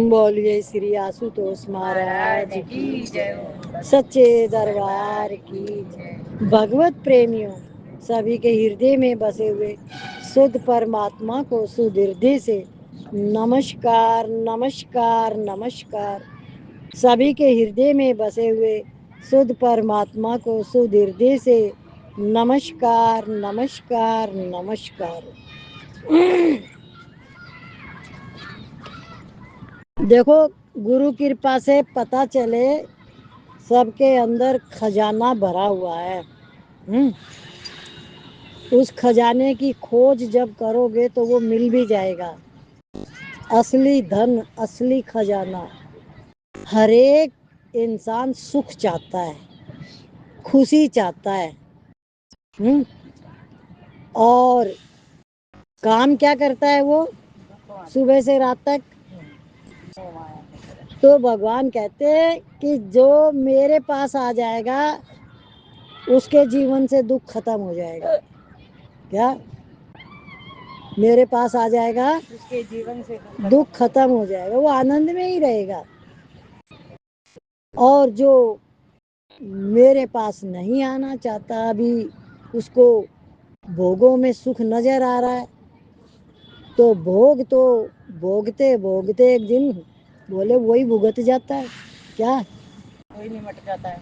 बोलिए श्री आशुतोष महाराज की जय, सच्चे दरबार की जय। भगवत प्रेमियों, सभी के हृदय में बसे हुए शुद्ध परमात्मा को शुद्ध हृदय से नमस्कार नमस्कार नमस्कार। सभी के हृदय में बसे हुए शुद्ध परमात्मा को शुद्ध हृदय से नमस्कार नमस्कार नमस्कार। देखो, गुरु कृपा से पता चले सबके अंदर खजाना भरा हुआ है। उस खजाने की खोज जब करोगे तो वो मिल भी जाएगा। असली धन, असली खजाना। हर एक इंसान सुख चाहता है, खुशी चाहता है। और काम क्या करता है वो सुबह से रात तक? तो भगवान कहते हैं कि जो मेरे पास आ जाएगा उसके जीवन से दुख खत्म हो जाएगा। क्या? मेरे पास आ जाएगा उसके जीवन से दुख खत्म हो जाएगा, वो आनंद में ही रहेगा। और जो मेरे पास नहीं आना चाहता, अभी उसको भोगों में सुख नजर आ रहा है, तो भोगते भोगते एक दिन बोले वही भुगत जाता है। क्या? वही निमट जाता है।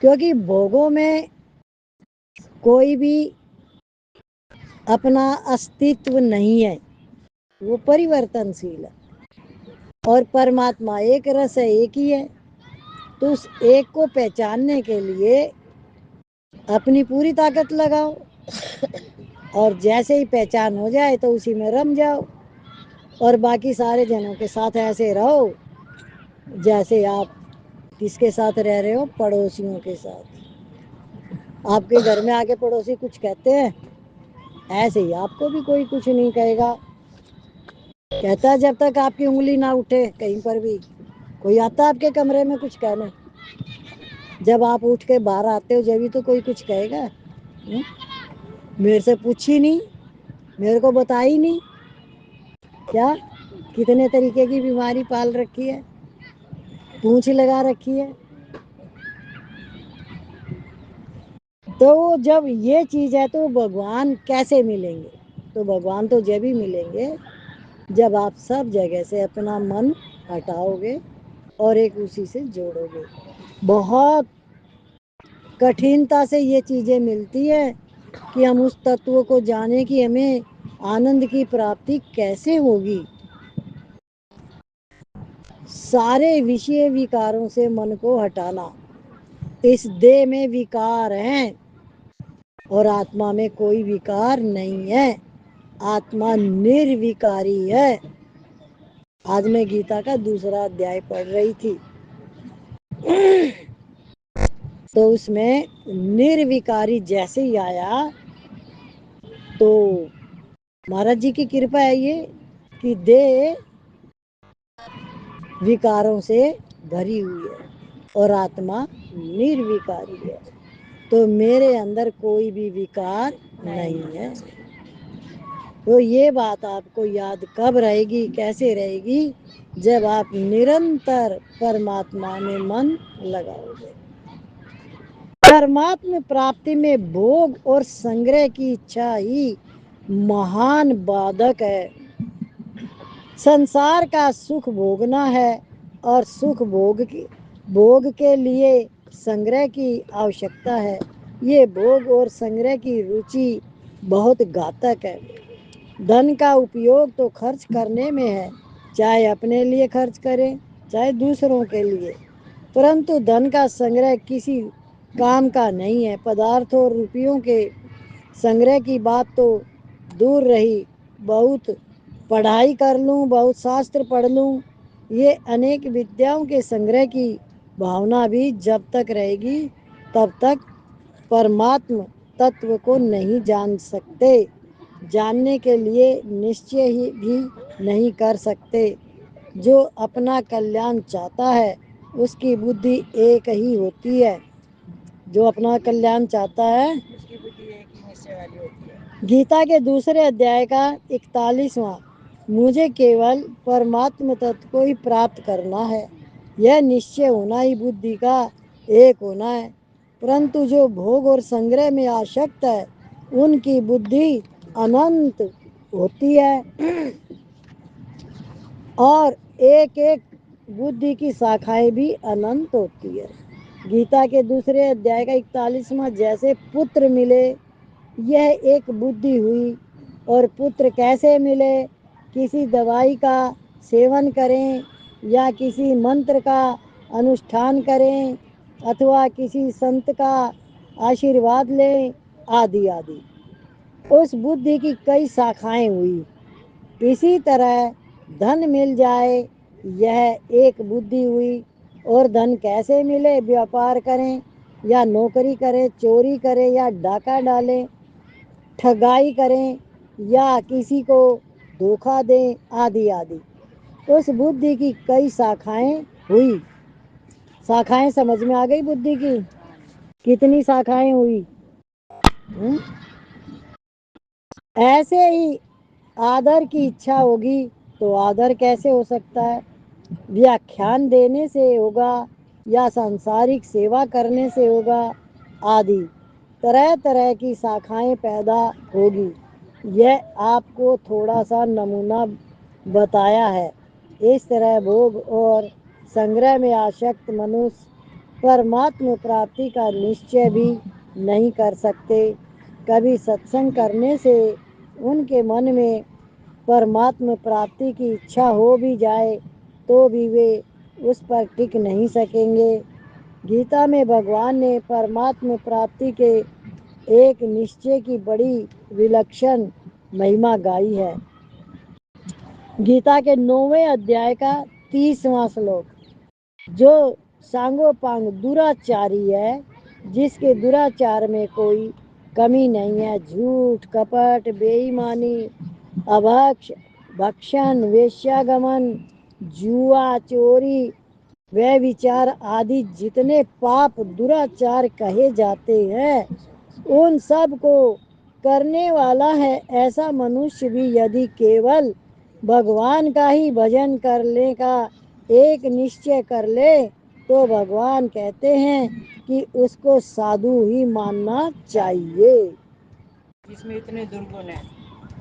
क्योंकि भोगों में कोई भी अपना अस्तित्व नहीं है, वो परिवर्तनशील है। और परमात्मा एक रस है, एक ही है। तो उस एक को पहचानने के लिए अपनी पूरी ताकत लगाओ, और जैसे ही पहचान हो जाए तो उसी में रम जाओ, और बाकी सारे जनों के साथ ऐसे रहो जैसे आप किसके साथ रह रहे हो? पड़ोसियों के साथ। आपके घर में आके पड़ोसी कुछ कहते हैं, ऐसे ही आपको भी कोई कुछ नहीं कहेगा। कहता है जब तक आपकी उंगली ना उठे कहीं पर भी। कोई आता है आपके कमरे में कुछ कहने? जब आप उठ के बाहर आते हो जब ही तो कोई कुछ कहेगा। मेरे से पूछी नहीं, मेरे को बताई नहीं। क्या? कितने तरीके की बीमारी पाल रखी है, पूंछ लगा रखी है। तो जब ये चीज है तो भगवान कैसे मिलेंगे? तो भगवान तो जब ही मिलेंगे जब आप सब जगह से अपना मन हटाओगे और एक उसी से जोड़ोगे। बहुत कठिनता से ये चीजें मिलती है कि हम उस तत्व को जाने कि हमें आनंद की प्राप्ति कैसे होगी। सारे विषय विकारों से मन को हटाना। इस देह में विकार हैं और आत्मा में कोई विकार नहीं है। आत्मा निर्विकारी है। आज मैं गीता का दूसरा अध्याय पढ़ रही थी, तो उसमें निर्विकारी जैसे ही आया तो महाराज जी की कृपा है ये कि देह विकारों से भरी हुई है और आत्मा निर्विकारी है। तो मेरे अंदर कोई भी विकार नहीं है। तो ये बात आपको याद कब रहेगी, कैसे रहेगी? जब आप निरंतर परमात्मा में मन लगाओगे। परमात्मा प्राप्ति में भोग और संग्रह की इच्छा ही महान बाधक है। संसार का सुख भोगना है और सुख भोग के लिए संग्रह की आवश्यकता है। ये भोग और संग्रह की रुचि बहुत घातक है। धन का उपयोग तो खर्च करने में है, चाहे अपने लिए खर्च करें चाहे दूसरों के लिए, परंतु धन का संग्रह किसी काम का नहीं है। पदार्थों और रुपयों के संग्रह की बात तो दूर रही, बहुत पढ़ाई कर लूँ, बहुत शास्त्र पढ़ लूँ, ये अनेक विद्याओं के संग्रह की भावना भी जब तक रहेगी तब तक परमात्म तत्व को नहीं जान सकते। जानने के लिए निश्चय ही भी नहीं कर सकते। जो अपना कल्याण चाहता है उसकी बुद्धि एक ही होती है। जो अपना कल्याण चाहता है उसकी बुद्धि एक ही निश्चय वाली होती है। गीता के दूसरे अध्याय का 41वां, मुझे केवल परमात्म तत्व को ही प्राप्त करना है, यह निश्चय होना ही बुद्धि का एक होना है। परंतु जो भोग और संग्रह में आसक्त है उनकी बुद्धि अनंत होती है और एक एक बुद्धि की शाखाएं भी अनंत होती है। गीता के दूसरे अध्याय का 41वां, जैसे पुत्र मिले यह एक बुद्धि हुई। और पुत्र कैसे मिले? किसी दवाई का सेवन करें या किसी मंत्र का अनुष्ठान करें अथवा किसी संत का आशीर्वाद लें आदि आदि। उस बुद्धि की कई शाखाएं हुई। इसी तरह धन मिल जाए यह एक बुद्धि हुई। और धन कैसे मिले? व्यापार करें या नौकरी करें, चोरी करें या डाका डालें, ठगाई करें या किसी को धोखा दें आदि आदि। उस बुद्धि की कई शाखाएं हुई। शाखाएं समझ में आ गई बुद्धि की? कितनी शाखाएं हुई? ऐसे ही आदर की इच्छा होगी तो आदर कैसे हो सकता है? व्याख्यान देने से होगा या सांसारिक सेवा करने से होगा आदि तरह तरह की शाखाएं पैदा होगी। यह आपको थोड़ा सा नमूना बताया है। इस तरह भोग और संग्रह में आसक्त मनुष्य परमात्म प्राप्ति का निश्चय भी नहीं कर सकते। कभी सत्संग करने से उनके मन में परमात्म प्राप्ति की इच्छा हो भी जाए तो भी वे उस पर टिक नहीं सकेंगे। गीता में भगवान ने परमात्म प्राप्ति के एक निश्चय की बड़ी विलक्षण महिमा गाई है। गीता के 9वें अध्याय का 30वां श्लोक, जो सांगोपांग दुराचारी है, जिसके दुराचार में कोई कमी नहीं है, झूठ कपट बेईमानी अभक्ष भक्षण वेश्यागमन जुआ चोरी वे विचार आदि जितने पाप दुराचार कहे जाते हैं उन सब को करने वाला है, ऐसा मनुष्य भी यदि केवल भगवान का ही भजन करने का एक निश्चय कर ले तो भगवान कहते हैं कि उसको साधु ही मानना चाहिए। जिसमें इतने दुर्गुण है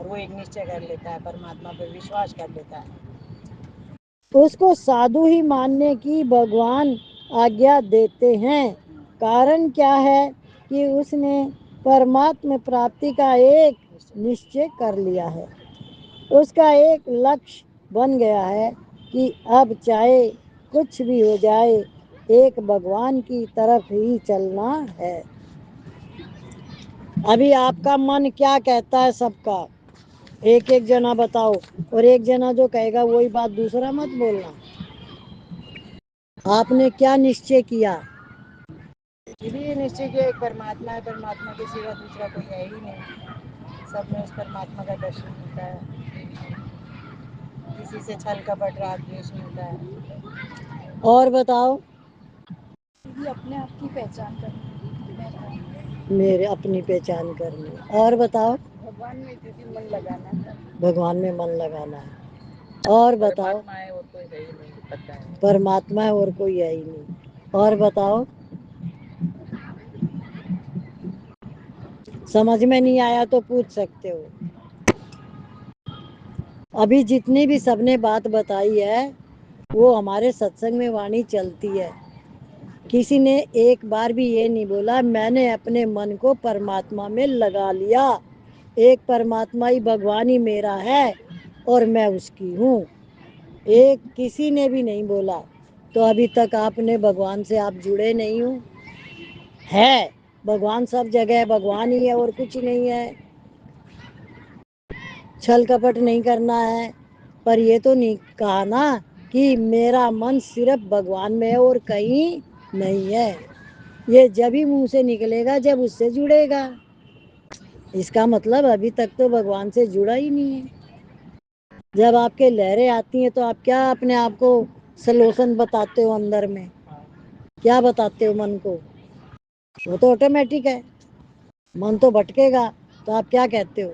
और वो एक निश्चय कर लेता है, परमात्मा पर विश्वास कर लेता है, उसको साधु ही मानने की भगवान आज्ञा देते हैं। कारण क्या है कि उसने परमात्म प्राप्ति का एक निश्चय कर लिया है। उसका एक लक्ष्य बन गया है कि अब चाहे कुछ भी हो जाए एक भगवान की तरफ ही चलना है। अभी आपका मन क्या कहता है? सबका एक एक जना बताओ, और एक जना जो कहेगा वही बात दूसरा मत बोलना। आपने क्या निश्चय किया? इसलिए निश्चय किया एक परमात्मा है, परमात्मा के सिवा दूसरा कोई है ही नहीं। सब में उस परमात्मा का दर्शन होता है, किसी से छल कपट राग द्वेष नहीं होता है। और बताओ। अपने आप की पहचान करनी, मेरे अपनी पहचान करनी। और बताओ। भगवान में दीदी मन लगाना है, भगवान में मन लगाना है। और बताओ। परमात्मा है और कोई है ही नहीं, पता है परमात्मा है और कोई है ही नहीं। और बताओ। समझ में नहीं आया तो पूछ सकते हो। अभी जितनी भी सबने बात बताई है वो हमारे सत्संग में वाणी चलती है। किसी ने एक बार भी ये नहीं बोला मैंने अपने मन को परमात्मा में लगा लिया। एक परमात्मा ही भगवान ही मेरा है और मैं उसकी हूँ। एक किसी ने भी नहीं बोला। तो अभी तक आपने भगवान से आप जुड़े नहीं हो। है भगवान सब जगह, भगवान ही है और कुछ नहीं है। छल कपट नहीं करना है। पर ये तो नहीं कहा ना कि मेरा मन सिर्फ भगवान में है और कहीं नहीं है। ये जब ही मुंह से निकलेगा जब उससे जुड़ेगा। इसका मतलब अभी तक तो भगवान से जुड़ा ही नहीं है। जब आपके लहरें आती हैं तो आप क्या अपने आप को सलोशन बताते हो? अंदर में क्या बताते हो मन को? वो तो ऑटोमेटिक है। मन तो भटकेगा तो आप क्या कहते हो?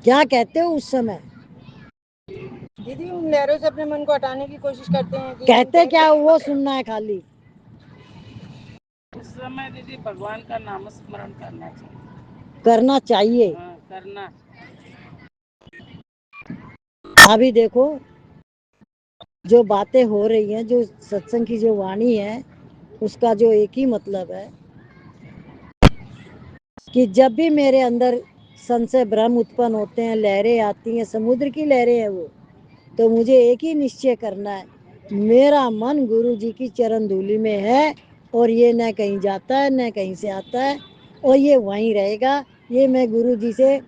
क्या कहते हो उस समय? दीदी उन लहरों से अपने मन को हटाने की कोशिश करते हैं कि कहते क्या हो, वो सुनना है खाली। उस समय दीदी भगवान का नाम स्मरण करना चाहिए। करना चाहिए। हाँ, करना। अभी देखो जो बातें हो रही हैं, जो सत्संग की जो वाणी है, उसका जो एक ही मतलब है कि जब भी मेरे अंदर संशय भ्रम उत्पन्न होते हैं, लहरें आती हैं, समुद्र की लहरें हैं वो, तो मुझे एक ही निश्चय करना है, मेरा मन गुरु जी की चरण धूलि में है और ये न कहीं जाता है न कहीं से आता है और ये वहीं रहेगा। ये मैं गुरु जी से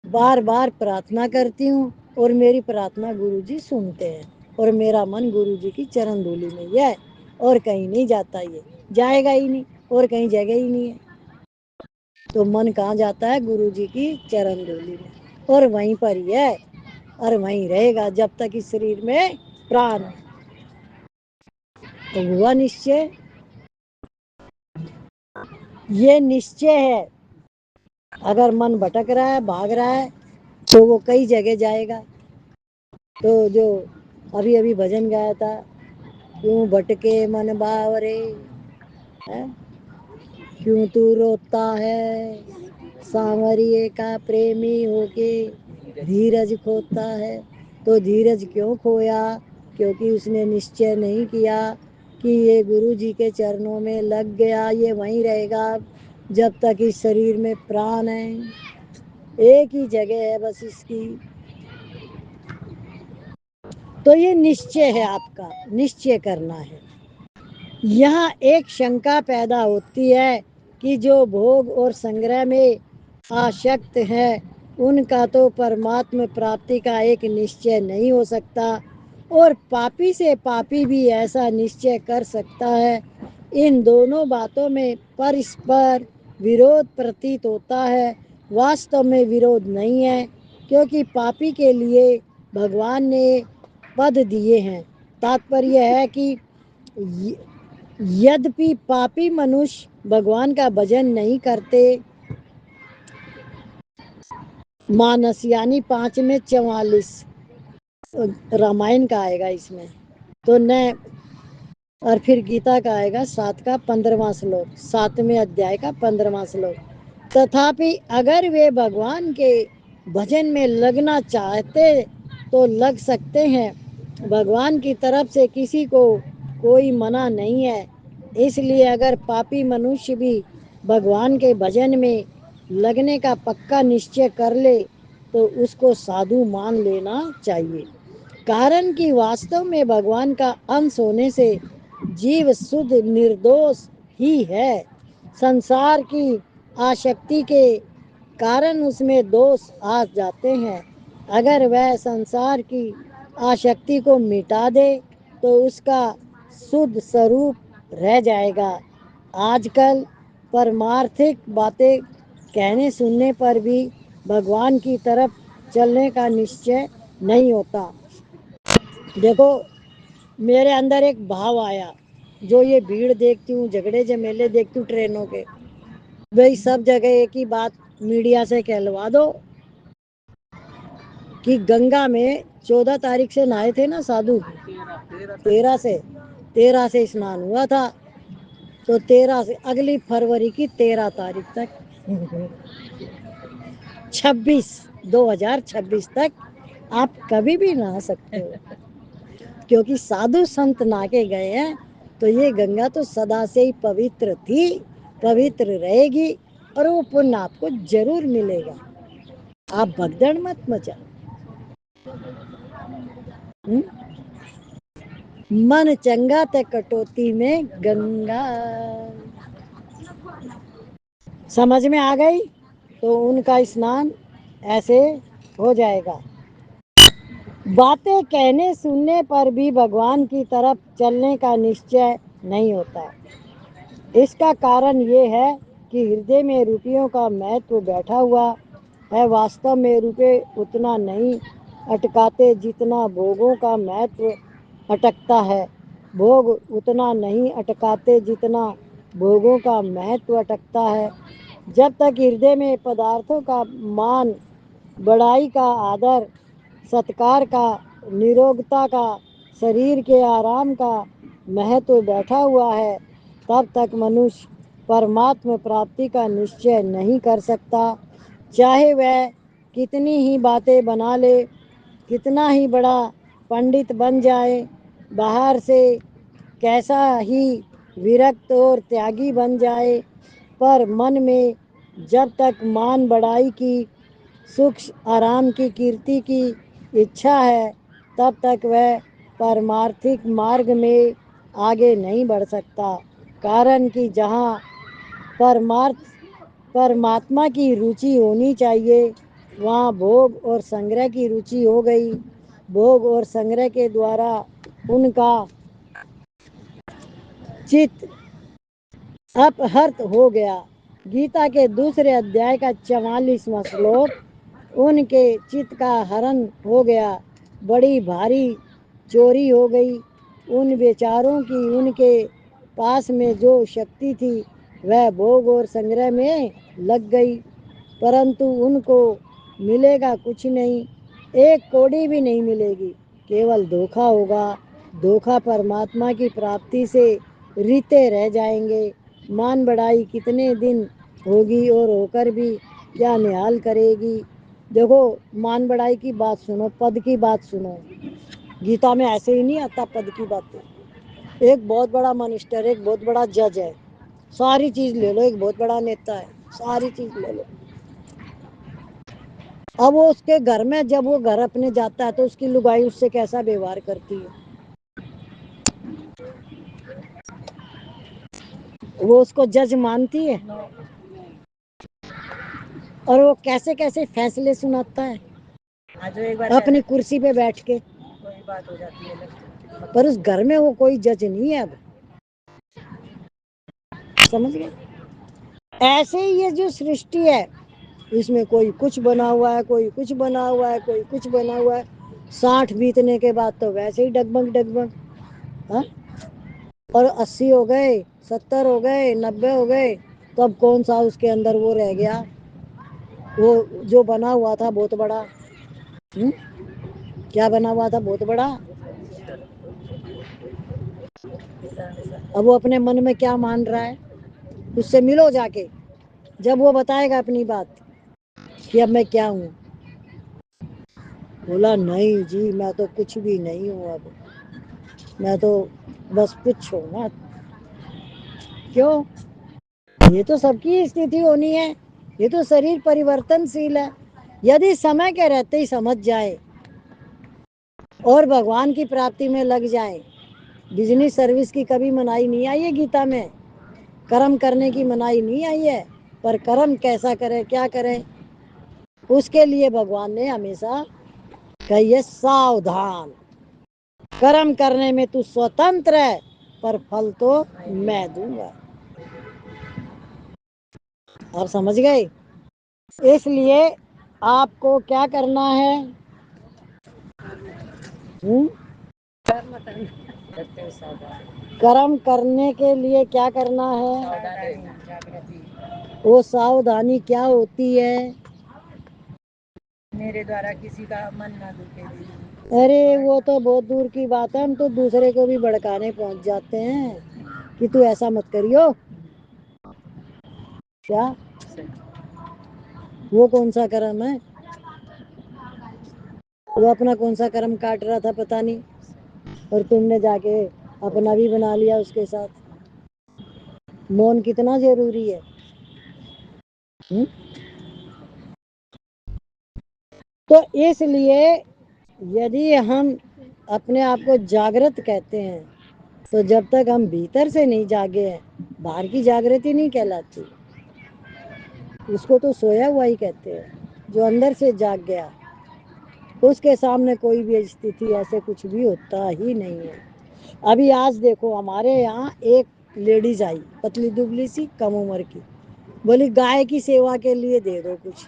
बार बार प्रार्थना करती हूँ और मेरी प्रार्थना गुरु जी सुनते हैं और मेरा मन गुरु जी की चरण धूलि में ही है और कहीं नहीं जाता, ये जाएगा ही नहीं और कहीं जगह ही नहीं है। तो मन कहाँ जाता है? गुरु जी की चरण धूलि में, और वहीं पर ही है और वहीं रहेगा जब तक इस शरीर में प्राण है। तो हुआ निश्चय, ये निश्चय है। अगर मन भटक रहा है, भाग रहा है, तो वो कई जगह जाएगा। तो जो अभी अभी भजन गाया था, क्यों भटके मन बावरे, है? क्यों तू रोता है सांवरिये का प्रेमी होके, धीरज खोता है। तो धीरज क्यों खोया? क्योंकि उसने निश्चय नहीं किया कि ये गुरु जी के चरणों में लग गया, ये वहीं रहेगा जब तक इस शरीर में प्राण है। एक ही जगह है बस इसकी। तो ये निश्चय है, आपका निश्चय करना है। यहाँ एक शंका पैदा होती है कि जो भोग और संग्रह में आसक्त है उनका तो परमात्म प्राप्ति का एक निश्चय नहीं हो सकता, और पापी से पापी भी ऐसा निश्चय कर सकता है। इन दोनों बातों में परस्पर विरोध प्रतीत होता है। वास्तव में विरोध नहीं है, क्योंकि पापी के लिए भगवान ने पद दिए हैं। तात्पर्य है कि यद्यपि पापी मनुष्य भगवान का भजन नहीं करते, मानस यानी 5 में 44 रामायण का आएगा इसमें, तो न, और फिर गीता का आएगा 7 का 15वां श्लोक, 7वें अध्याय का 15वां श्लोक। तथापि अगर वे भगवान के भजन में लगना चाहते तो लग सकते हैं। भगवान की तरफ से किसी को कोई मना नहीं है। इसलिए अगर पापी मनुष्य भी भगवान के भजन में लगने का पक्का निश्चय कर ले तो उसको साधु मान लेना चाहिए। कारण कि वास्तव में भगवान का अंश होने से जीव शुद्ध निर्दोष ही है। संसार की आसक्ति के कारण उसमें दोष आ जाते हैं। अगर वह संसार की आसक्ति को मिटा दे तो उसका शुद्ध स्वरूप रह जाएगा। आजकल परमार्थिक बातें कहने सुनने पर भी भगवान की तरफ चलने का निश्चय नहीं होता। देखो मेरे अंदर एक भाव आया, जो ये भीड़ देखती हूँ, झगड़े झमेले देखती हूँ ट्रेनों के, भाई सब जगह एक ही बात मीडिया से कहलवा दो कि गंगा में 14 तारीख से नहाए थे ना साधु, 13 से स्नान हुआ था, तो 13 से अगली फरवरी की 13 तारीख तक 2026 तक आप कभी भी नहा सकते हो, क्योंकि साधु संत नहा के गए हैं। तो ये गंगा तो सदा से ही पवित्र थी, पवित्र रहेगी और वो पुण्य आपको जरूर मिलेगा। आप भगदड़ मत मचा। मन चंगा ते कटौती में गंगा। समझ में आ गई? तो उनका स्नान ऐसे हो जाएगा। बातें कहने सुनने पर भी भगवान की तरफ चलने का निश्चय नहीं होता। इसका कारण ये है कि हृदय में रुपयों का महत्व बैठा हुआ है। वास्तव में रुपये उतना नहीं अटकाते जितना भोगों का महत्व अटकता है। भोग उतना नहीं अटकाते जितना भोगों का महत्व अटकता है। जब तक हृदय में पदार्थों का मान, बड़ाई का आदर, सत्कार का, निरोगता का, शरीर के आराम का महत्व बैठा हुआ है, तब तक मनुष्य परमात्मा प्राप्ति का निश्चय नहीं कर सकता। चाहे वह कितनी ही बातें बना ले, कितना ही बड़ा पंडित बन जाए, बाहर से कैसा ही विरक्त और त्यागी बन जाए, पर मन में जब तक मान बढ़ाई की, सुख आराम की, कीर्ति की इच्छा है, तब तक वह परमार्थिक मार्ग में आगे नहीं बढ़ सकता। कारण कि जहाँ परमात्मा की रुचि होनी चाहिए, वहाँ भोग और संग्रह की रुचि हो गई। भोग और संग्रह के द्वारा उनका चित्त अपहृत हो गया। गीता के दूसरे अध्याय का 44वां श्लोक, उनके चित्त का हरण हो गया, बड़ी भारी चोरी हो गई। उन बेचारों की उनके पास में जो शक्ति थी वह भोग और संग्रह में लग गई, परंतु उनको मिलेगा कुछ नहीं, एक कौड़ी भी नहीं मिलेगी, केवल धोखा होगा। धोखा परमात्मा की प्राप्ति से रीते रह जाएंगे। मान बढ़ाई कितने दिन होगी और होकर भी क्या निहाल करेगी। देखो, मान बढ़ाई की बात सुनो, पद की बात सुनो। गीता में ऐसे ही नहीं आता पद की बातें। एक बहुत बड़ा मिनिस्टर, एक बहुत बड़ा जज है, सारी चीज ले लो, एक बहुत बड़ा नेता है, सारी चीज ले लो। अब वो उसके घर में जब वो घर अपने जाता है तो उसकी लुगाई उससे कैसा व्यवहार करती है, वो उसको जज मानती है, और वो कैसे कैसे फैसले सुनाता है जो एक बार अपनी कुर्सी पे बैठ के। कोई बात हो जाती है, पर उस घर में वो कोई जज नहीं है। अब समझ गए? ऐसे ही ये जो सृष्टि है, इसमें कोई कुछ बना हुआ है, कोई कुछ बना हुआ है, कोई कुछ बना हुआ है। 60 बीतने के बाद तो वैसे ही डगमग डगमग, हाँ? और 80 हो गए, 70 हो गए, 90 हो गए, तो अब कौन सा उसके अंदर वो रह गया, वो जो बना हुआ था बहुत बड़ा। क्या बना हुआ था बहुत बड़ा? अब वो अपने मन में क्या मान रहा है, उससे मिलो जाके, जब वो बताएगा अपनी बात कि अब मैं क्या हूँ। बोला नहीं जी, मैं तो कुछ भी नहीं हूँ, अब मैं तो बस कुछ हूँ ना। क्यों? ये तो सबकी स्थिति होनी है, ये तो शरीर परिवर्तनशील है। यदि समय के रहते ही समझ जाए और भगवान की प्राप्ति में लग जाए, बिजनेस सर्विस की कभी मनाही नहीं आई है गीता में, कर्म करने की मनाही नहीं आई है, पर कर्म कैसा करें, क्या करें, उसके लिए भगवान ने हमेशा कही है सावधान। कर्म करने में तू स्वतंत्र है, पर फल तो मैं दूंगा। आप समझ गए? इसलिए आपको क्या करना है? कर्म करने के लिए क्या करना है? वो सावधानी क्या होती है? मेरे द्वारा किसी का मन ना दुखे। अरे वो तो बहुत दूर की बात है, हम तो दूसरे को भी भड़काने पहुंच जाते हैं कि तू ऐसा मत करियो। क्या वो कौन सा कर्म है? वो अपना कौन सा कर्म काट रहा था पता नहीं, और तुमने जाके अपना भी बना लिया उसके साथ। मौन कितना जरूरी है। हुँ? तो इसलिए यदि हम अपने आप को जागृत कहते हैं, तो जब तक हम भीतर से नहीं जागे हैं, बाहर की जागृति नहीं कहलाती, उसको तो सोया हुआ ही कहते हैं। जो अंदर से जाग गया, उसके सामने कोई भी स्थिति ऐसे कुछ भी होता ही नहीं है। अभी आज देखो, हमारे यहाँ एक लेडीज आई, पतली दुबली सी, कम उम्र की, बोली गाय की सेवा के लिए दे दो कुछ,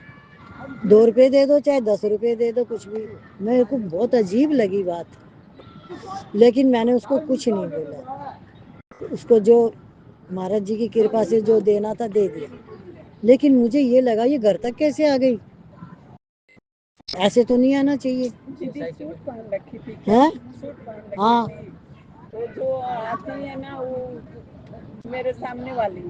2 रुपये दे दो चाहे 10 रुपये दे दो, कुछ भी। मेरे को बहुत अजीब लगी बात, लेकिन मैंने उसको कुछ नहीं बोला। उसको जो महाराज जी की कृपा से जो देना था दे दिया, लेकिन मुझे ये लगा ये घर तक कैसे आ गई, ऐसे तो नहीं आना चाहिए। दीदी सूट पहन रखी थी हैं? सूट पहन रखी हाँ। थी। तो जो आती है ना वो मेरे सामने वाली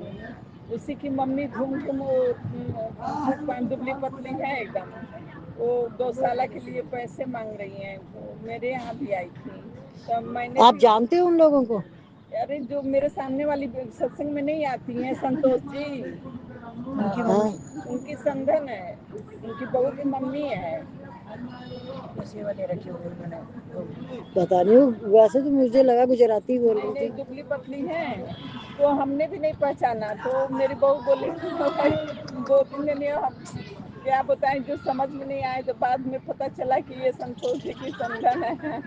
उसी की मम्मी घूम घूम वो सूट पहन दुबली पतली है एकदम, वो 2 साल के लिए पैसे मांग रही हैं, वो मेरे यहाँ भी आई थी। तब मैंने आप भी, जानते हो उन लोगों को? अरे जो मेरे सामने वाली सत्संग में नहीं आती हैं संतोष जी, उनकी हाँ। मम्मी, उनकी संधन है, उनकी बहू की मम्मी है। सेवा दे रखी होगी उन्होंने। पता नहीं, वैसे तो मुझे लगा गुजराती बोल नहीं रही नहीं थी। दुबली पतली है, तो हमने भी नहीं पहचाना, तो मेरी बहू बोली 2-3 दिन हम क्या बताएं, जो समझ में नहीं आए, तो बाद में पता चला कि ये संतोष जी की संधन है।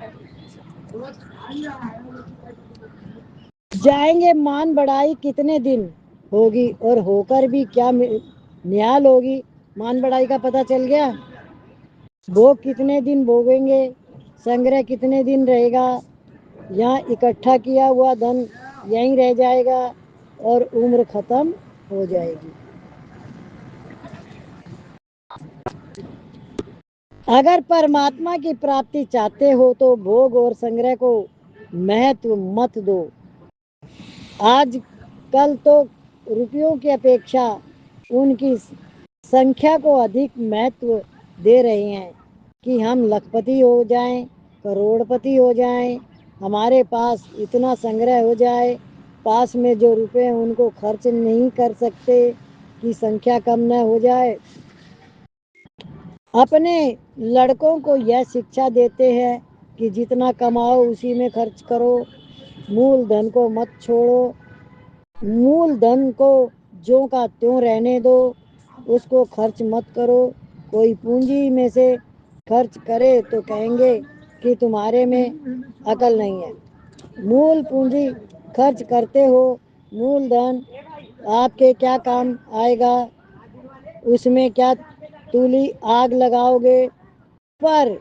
जाएंगे मान बढ़ाई कितने दिन होगी और होकर भी क्या निहाल होगी। मान बढ़ाई का पता चल गया, भोग कितने दिन भोगेंगे, संग्रह कितने दिन रहेगा, यहाँ इकट्ठा किया हुआ धन यहीं रह जाएगा और उम्र खत्म हो जाएगी। अगर परमात्मा की प्राप्ति चाहते हो तो भोग और संग्रह को महत्व मत दो। आज कल तो रुपयों की अपेक्षा उनकी संख्या को अधिक महत्व दे रहे हैं कि हम लखपति हो जाएं, करोड़पति हो जाएं, हमारे पास इतना संग्रह हो जाए, पास में जो रुपए हैं उनको खर्च नहीं कर सकते कि संख्या कम न हो जाए। अपने लड़कों को यह शिक्षा देते हैं कि जितना कमाओ उसी में खर्च करो, मूल धन को मत छोड़ो, मूल धन को ज्यों का त्यों रहने दो, उसको खर्च मत करो। कोई पूंजी में से खर्च करे तो कहेंगे कि तुम्हारे में अकल नहीं है। मूल पूंजी खर्च करते हो, मूल धन आपके क्या काम आएगा, उसमें क्या तूली आग लगाओगे, पर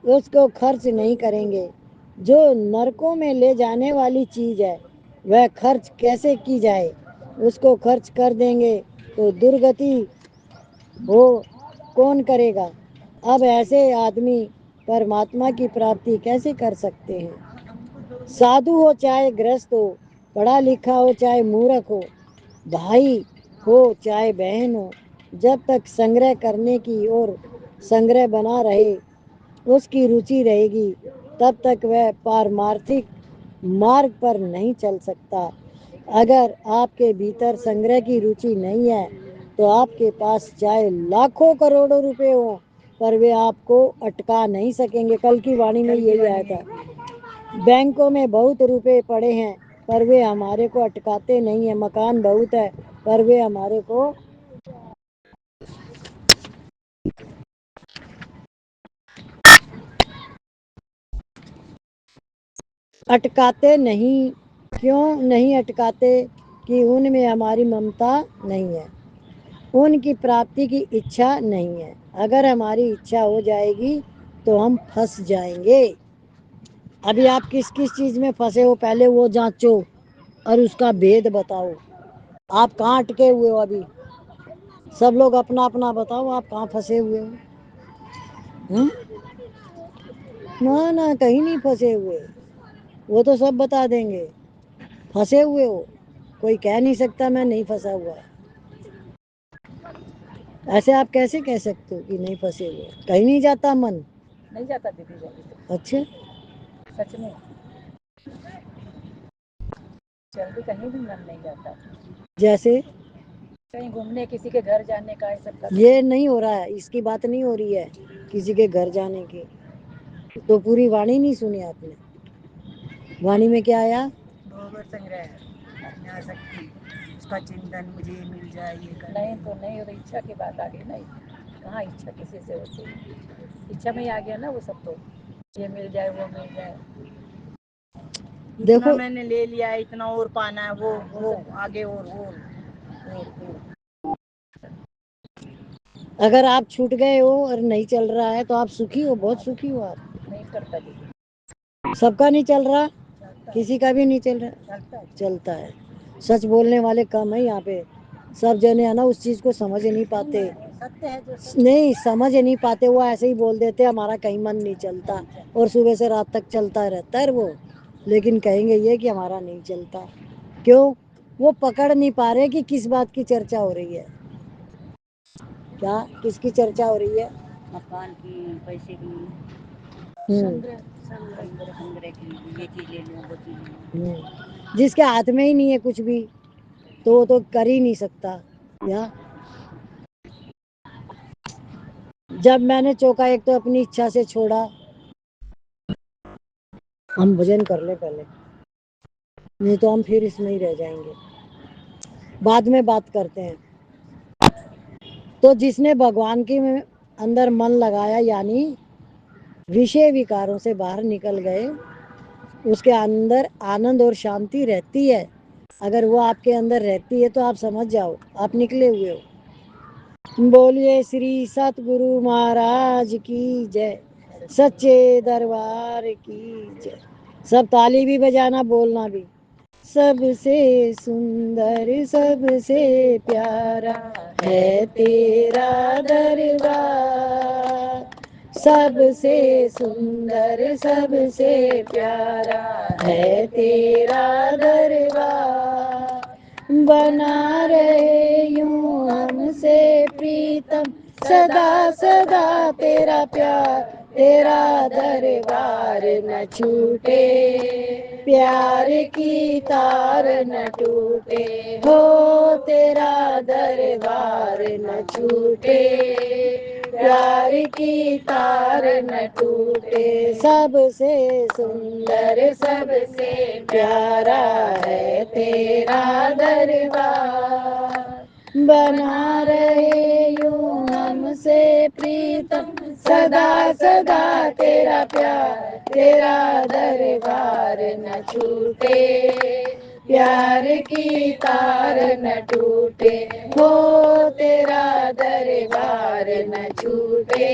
उसको खर्च नहीं करेंगे। जो नरकों में ले जाने वाली चीज है वह खर्च कैसे की जाए, उसको खर्च कर देंगे तो दुर्गति हो कौन करेगा। अब ऐसे आदमी परमात्मा की प्राप्ति कैसे कर सकते हैं। साधु हो चाहे गृहस्थ हो, पढ़ा लिखा हो चाहे मूर्ख हो, भाई हो चाहे बहन हो, जब तक संग्रह करने की और संग्रह बना रहे उसकी रुचि रहेगी तब तक वह पारमार्थिक मार्ग पर नहीं चल सकता। अगर आपके भीतर संग्रह की रुचि नहीं है तो आपके पास चाहे लाखों करोड़ों रुपए हो पर वे आपको अटका नहीं सकेंगे। कल की वाणी में यही आया था, बैंकों में बहुत रुपए पड़े हैं पर वे हमारे को अटकाते नहीं है, मकान बहुत है पर वे हमारे को अटकाते नहीं। क्यों नहीं अटकाते? कि उनमें हमारी ममता नहीं है, उनकी प्राप्ति की इच्छा नहीं है। अगर हमारी इच्छा हो जाएगी तो हम फंस जाएंगे। अभी आप किस किस चीज में फंसे हो पहले वो जांचो और उसका भेद बताओ। आप कहाँ अटके हुए हो अभी? सब लोग अपना अपना बताओ, आप कहाँ फंसे हुए हो? ना ना, कहीं नहीं फंसे हुए, वो तो सब बता देंगे। फंसे हुए हो, कोई कह नहीं सकता मैं नहीं फंसा हुआ। ऐसे आप कैसे कह सकते हो कि नहीं फंसे हुए? कहीं नहीं जाता मन? नहीं जाता दीदी जल्दी, अच्छा, सच में जल्दी कहीं भी मन नहीं जाता। जैसे कहीं घूमने, किसी के घर जाने का, ये सब का ये नहीं हो रहा है, इसकी बात नहीं हो रही है किसी के घर जाने की। तो पूरी वाणी नहीं सुनी आपने? वाणी में क्या आया? भोग और संग्रह, अज्ञाशक्ति, उसका चिंतन मुझे मिल जाए ये कर नहीं तो नहीं हो, तो इच्छा की बात आ गई नहीं। कहाँ इच्छा किसी से होती है, इच्छा में ही आ गया ना वो सब, तो ये मिल जाए वो मिल जाए। देखो, इतना मैंने ले लिया है, इतना और पाना है, वो आगे और। अगर आप छूट गए हो और नहीं चल रहा है तो आप सुखी हो, बहुत सुखी हो आप। नहीं करता दीदी, सबका नहीं चल रहा, चलता है, किसी का भी नहीं चल रहा, चलता है। चलता है। सच बोलने वाले कम है यहाँ पे। सब जने है ना उस चीज को समझ नहीं पाते। सत्य है जो नहीं समझ नहीं पाते, वो ऐसे ही बोल देते हमारा कहीं मन नहीं चलता, और सुबह से रात तक चलता रहता है वो, लेकिन कहेंगे ये कि हमारा नहीं चलता। क्यों? वो पकड़ नहीं पा रहे कि किस बात की चर्चा हो रही है। क्या किसकी चर्चा हो रही है? मकान की, पैसे की, हम्म संग्रह की, ये चीज ले लूं वो चीज ले लूं। जिसके हाथ में ही नहीं है कुछ भी, तो वो तो कर ही नहीं सकता। या जब मैंने चौका एक तो अपनी इच्छा से छोड़ा। हम भजन कर ले पहले, नहीं तो हम फिर इसमें ही रह जाएंगे, बाद में बात करते हैं। तो जिसने भगवान के अंदर मन लगाया, यानी विषय विकारों से बाहर निकल गए, उसके अंदर आनंद और शांति रहती है। अगर वो आपके अंदर रहती है तो आप समझ जाओ आप निकले हुए हो। बोलिए श्री सतगुरु महाराज की जय, सच्चे दरबार की जय। सब ताली भी बजाना, बोलना भी। सबसे सुंदर सबसे प्यारा है तेरा दरबार, सबसे सुंदर सबसे प्यारा है तेरा दरबार। बना रहे यूं हमसे प्रीतम, सदा सदा तेरा प्यार, तेरा दरबार न छूटे, प्यार की तार न टूटे, हो तेरा दरबार न छूटे, प्यार की तार न टूटे। सबसे सुंदर सबसे प्यारा है तेरा दरबार। बना रहे यूं हमसे प्रीतम, सदा सदा तेरा प्यार, तेरा दरबार न छूटे, प्यार की तार न टूटे, हो तेरा दरबार न छूटे,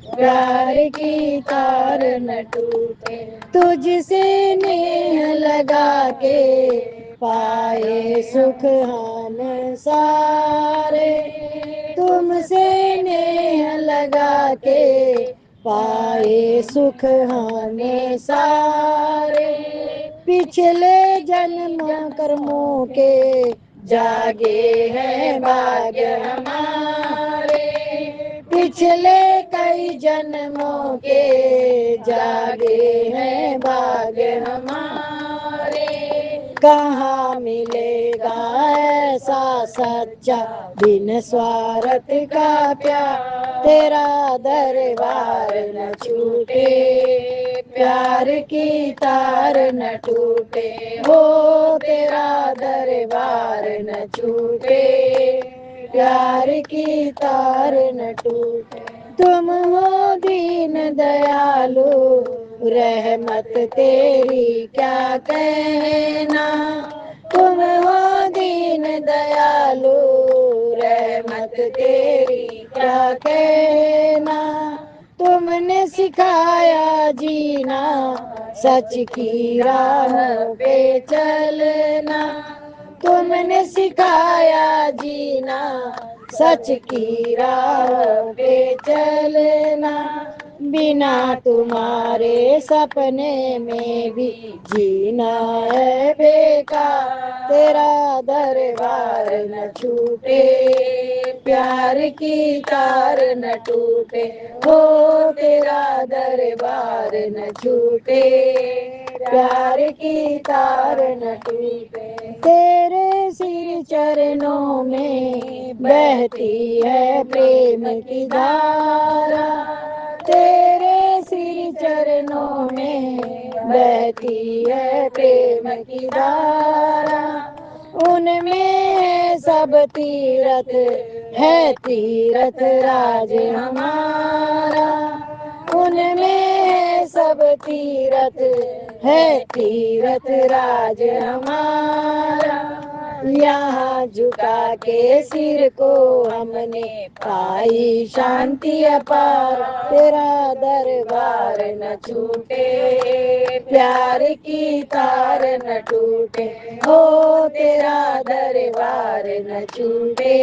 प्यार की तार न टूटे। तुझसे नेह लगा के पाए सुख हम सारे, तुमसे नेह लगा के पाए सुख हमें सारे। पिछले जन्म कर्मों के जागे हैं भाग्य हमारे, पिछले कई जन्मों के जागे हैं भाग्य हमारे। कहाँ मिलेगा ऐसा सच्चा बिन स्वार्थ का प्यार, तेरा दरबार न छूटे, प्यार की तार न टूटे, हो तेरा दरबार न छूटे, प्यार की तार न टूटे। तुम हो दीन दयालु, रहमत तेरी क्या कहना, तुम हो दीन दयालु, रहमत तेरी क्या कहना। तुमने सिखाया जीना, सच की राह पे चलना, तुमने सिखाया जीना, सच की राह पे चलना। बिना तुम्हारे सपने में भी जीना है बेकार, तेरा दरबार न छूटे, प्यार की तार न टूटे, हो तेरा दरबार न छूटे, प्यार की तार न टूटे। तेरे सिर चरणों में बहती है प्रेम की धारा, तेरे सिर चरणों में बहती है प्रेम की धारा। उनमें है सब तीरथ, है तीरथ राज हमारा, उनमें है सब तीरथ, है तीरथ राज हमारा। यहाँ झुका के सिर को हमने पाई शांति अपार। तेरा दरबार न छूटे, प्यार की तार न टूटे, हो तेरा दरबार न छूटे,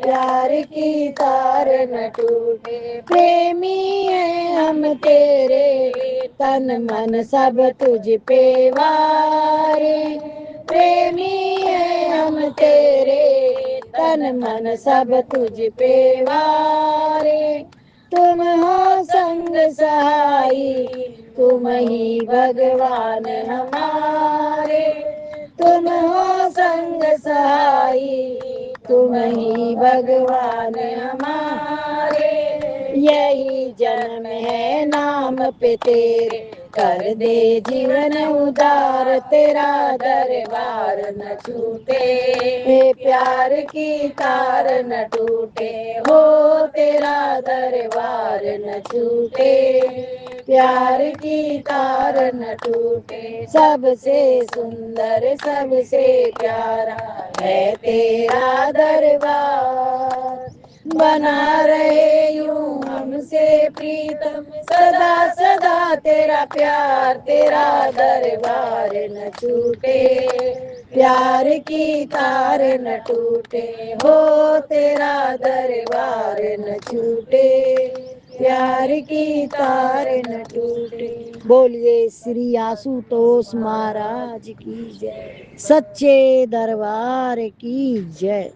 प्यार की तार न टूटे। प्रेमी है हम तेरे, तन मन सब तुझ पे वारे। प्रेमी है हम तेरे, तन मन सब तुझ पे वारे। तुम हो संग सहाई, तुम ही भगवान हमारे। तुम हो संग सहाई, तुम ही भगवान हमारे। यही जन्म है नाम पे तेरे, कर दे जीवन उदार। तेरा दरबार न छूटे, प्यार की तार न टूटे, हो तेरा दरबार न छूटे, प्यार की तार न टूटे। सबसे सुंदर सबसे प्यारा है तेरा दरबार। बना रहे यूं हमसे प्रीतम, सदा सदा तेरा प्यार। तेरा दरबार न छूटे, प्यार की तार न टूटे, हो तेरा दरबार न छूटे, प्यार की तार न टूटे। बोलिए श्री आशुतोष महाराज की जय, सच्चे दरबार की जय।